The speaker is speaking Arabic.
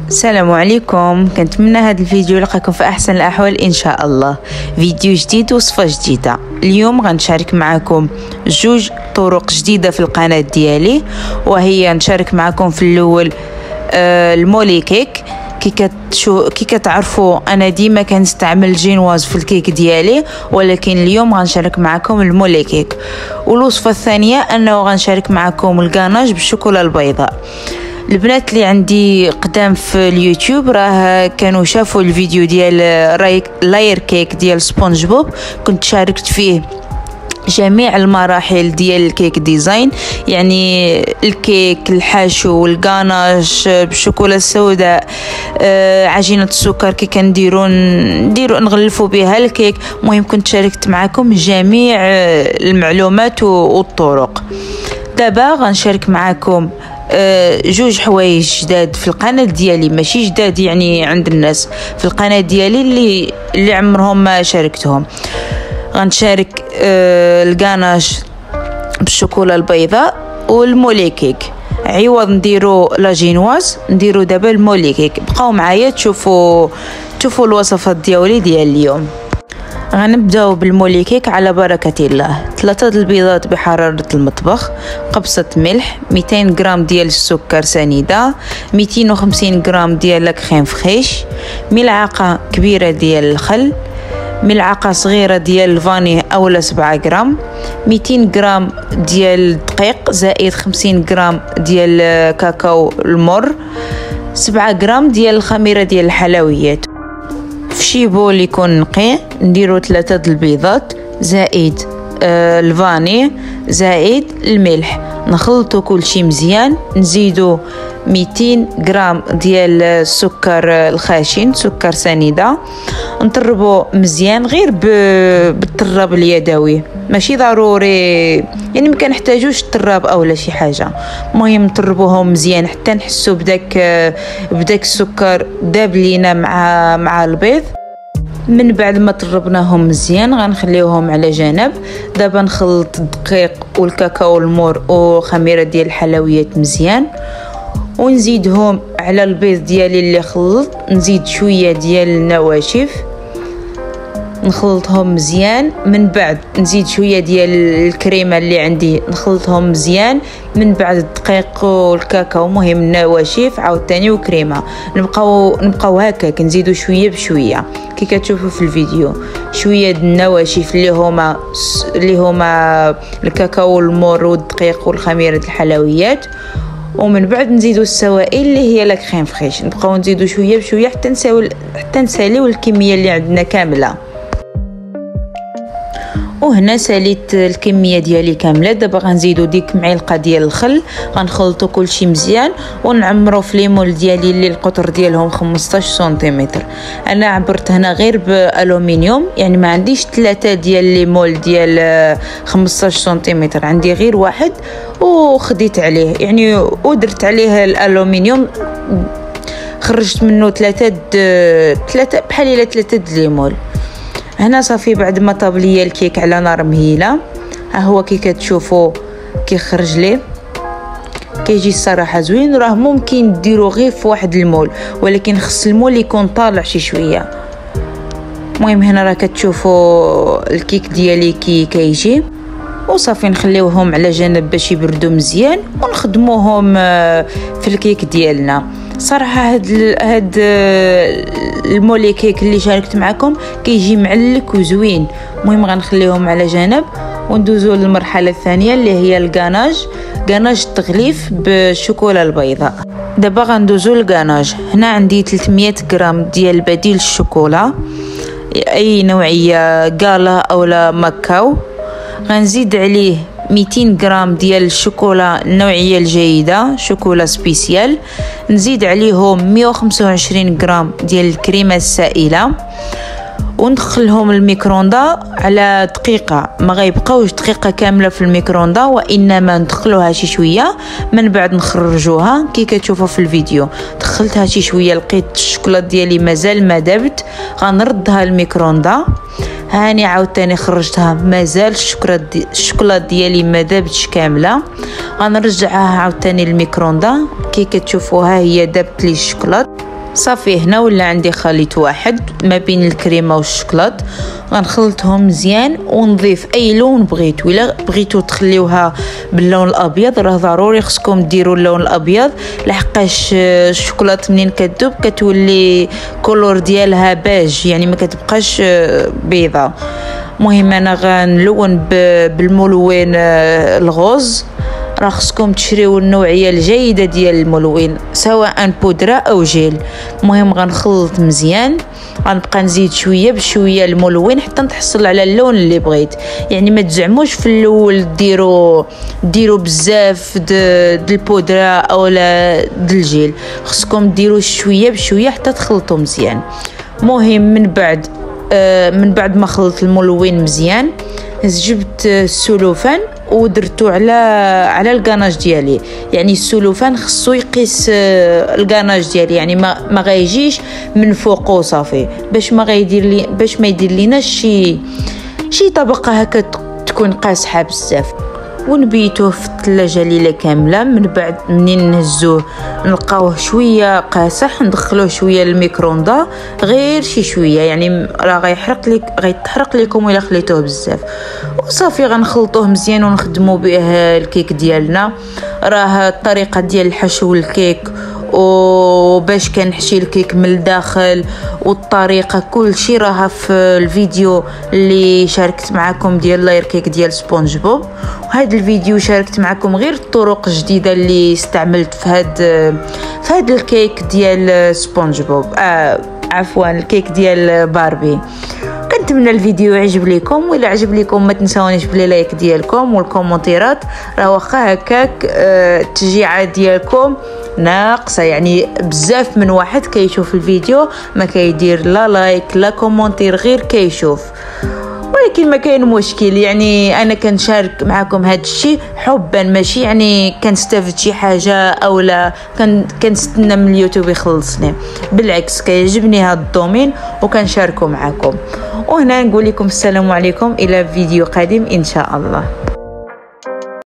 السلام عليكم. كنتمنى هذا الفيديو يلقاكم في احسن الاحوال ان شاء الله. فيديو جديد وصفه جديده. اليوم غنشارك معكم جوج طرق جديده في القناه ديالي، وهي نشارك معكم في الاول المولي كيك. كي كتعرفوا انا ديما كنستعمل جينواز في الكيك ديالي، ولكن اليوم غنشارك معكم المولي كيك. والوصفه الثانيه انه غنشارك معكم الكاناج بالشوكولا البيضاء. البنات اللي عندي قدام في اليوتيوب راه كانوا شافوا الفيديو ديال لاير كيك ديال سبونج بوب، كنت شاركت فيه جميع المراحل ديال الكيك ديزاين، يعني الكيك، الحشو والغاناش بالشوكولا السوداء، عجينه السكر كي كنديرو نغلفوا بها الكيك. المهم كنت شاركت معكم جميع المعلومات والطرق. دابا غنشارك معكم جوج حوايج جداد في القناه ديالي، ماشي جداد يعني عند الناس، في القناه ديالي اللي عمرهم ما شاركتهم. غنشارك الغاناش بالشوكولا البيضاء والمولي كيك. عوض نديرو لا جينواز نديرو دابا المولي كيك. بقاو معايا تشوفوا الوصفات ديال اليوم. غنبداو بالمولي كيك على بركه الله. 3 البيضات بحراره المطبخ، قبصه ملح، 200 غرام ديال السكر سنيده، 250 غرام ديال الكريم فريش، ملعقه كبيره ديال الخل، ملعقه صغيره ديال الفاني اولا 7 غرام، 200 غرام ديال الدقيق زائد 50 غرام ديال كاكاو المر، 7 غرام ديال الخميره ديال الحلويات. في شي بول يكون نقي نديرو 3 البيضات زائد الفاني زائد الملح، نخلطو كل شي مزيان. نزيدو 200 غرام ديال السكر الخاشن، سكر سنيده، نطربو مزيان غير بالطراب اليدوي، ماشي ضروري يعني ما كنحتاجوش الطراب اولا شي حاجه. المهم نطربوهم مزيان حتى نحسو بداك السكر داب لينا مع البيض. من بعد ما طربناهم مزيان غنخليوهم على جنب. دابا نخلط الدقيق والكاكاو المور وخميره ديال الحلويات مزيان، ونزيدهم على البيض ديالي اللي خلط. نزيد شويه ديال النواشف نخلطهم مزيان. من بعد نزيد شويه ديال الكريمه اللي عندي نخلطهم مزيان. من بعد الدقيق والكاكاو، مهم النواشف عاوتاني وكريمه. نبقاو هكا كنزيدو شويه بشويه كي كتشوفوا في الفيديو. شويه د النواشف اللي هما الكاكاو المور والدقيق والخميره الحلويات، ومن بعد نزيدو السوائل اللي هي لا كريم فريش. نبقاو نزيدو شويه بشويه حتى نساليو الكميه اللي عندنا كامله. وهنا ساليت الكميه ديالي كامله. دابا غنزيدو ديك معلقه ديال الخل، غنخلطو كلشي مزيان ونعمرو في ليمول ديالي اللي القطر ديالهم 15 سنتيمتر. انا عبرت هنا غير بالومنيوم، يعني ما عنديش 3 ديال ليمول ديال 15 سنتيمتر، عندي غير واحد وخديت عليه يعني ودرت عليه الالومنيوم. خرجت منه 3 بحال الى 3 ليمول. هنا صافي بعد ما طاب ليا الكيك على نار مهيله، ها هو كي كتشوفوا كيخرج ليه كيجي الصراحه زوين. راه ممكن ديروا غير في واحد المول، ولكن خص المول يكون طالع شي شويه. المهم هنا راه كتشوفوا الكيك ديالي كيجي. وصافي نخليوهم على جنب باش يبردوا مزيان ونخدموهم في الكيك ديالنا. صراحه هاد المولي كيك اللي شاركت معكم كيجي معلك وزوين. المهم غنخليهم على جنب وندوزو للمرحله الثانيه اللي هي الغاناج التغليف بالشوكولا البيضاء. دابا غندوزو للغاناج. هنا عندي 300 غرام ديال بديل الشوكولا، اي نوعيه، غالا اولا ماكاو. غنزيد عليه 200 غرام ديال الشوكولا النوعيه الجيده، شوكولا سبيسيال. نزيد عليهم 125 غرام ديال الكريمه السائله، وندخلهم الميكروندا على دقيقه. ما غيبقاوش دقيقه كامله في الميكروندا، وانما ندخلوها شي شويه من بعد نخرجوها. كي كتشوفوا في الفيديو دخلتها شي شويه، لقيت الشوكولا ديالي مازال ما دابت، غنردها الميكروندا. هاني عاوتاني خرجتها مازال الشوكولا ديالي ما دابتش كامله. غنرجعها عاوتاني للميكروندا. كي كتشوفوها هي دابت لي الشوكولا. صافي هنا ولا عندي خليط واحد ما بين الكريمه والشوكولات، غنخلطهم مزيان ونضيف اي لون بغيتو. الا بغيتو تخليوها باللون الابيض راه ضروري خصكم ديروا اللون الابيض، لحقاش الشوكولات منين كتذوب كتولي كولور ديالها باج، يعني ما كتبقاش بيضه. المهم انا غنلون بالملون الغوز. راه خصكم تشريو النوعيه الجيده ديال الملون سواء بودره او جيل. المهم غنخلط مزيان، غنبقى نزيد شويه بشويه الملون حتى نتحصل على اللون اللي بغيت. يعني ما تزعموش في الاول ديروا بزاف د البودره اولا د الجيل، خصكم ديروا شويه بشويه حتى تخلطوا مزيان. المهم من بعد ما خلط الملون مزيان جبت السلوفان ودرتو على الكاناج ديالي. يعني السلوفان خصو يقيس الكاناج ديالي، يعني ما غيجيش من فوقو صافي، باش ما يدير لينا شي طبقه هكا تكون قاصحه بزاف. ونبيتوه في الثلاجه ليله كامله. من بعد منين نهزوه نلقاوه شويه قاصح ندخلوه شويه للميكرووندا، غير شويه، يعني راه غيتحرق لكم الا خليتوه بزاف. وصافي غنخلطوه مزيان ونخدموا به الكيك ديالنا. راه الطريقه ديال الحشو الكيك وباش كنحشي الكيك من الداخل والطريقه كل شيء راها في الفيديو اللي شاركت معكم ديال لاير كيك ديال سبونج بوب. وهذا الفيديو شاركت معكم غير الطرق الجديده اللي استعملت في هاد الكيك ديال سبونج بوب، عفوا الكيك ديال باربي. كنتمنى الفيديو يعجب لكم، وإلا عجب لكم ما تنساونيش بلي لايك ديالكم والكومونتيرات. راه واخا هكاك التشجيعه ديالكم ناقصه، يعني بزاف من واحد كيشوف الفيديو ما كيدير لا لايك لا كومونتير، غير كيشوف. ولكن ما كاين مشكل، يعني انا كنشارك معكم هذا الشيء حبا، ماشي يعني كنستافد شي حاجه او لا كنستنى من اليوتيوب يخلصني. بالعكس كيعجبني هذا الدومين وكنشاركه معكم. وهنا نقول لكم السلام عليكم الى فيديو قادم ان شاء الله.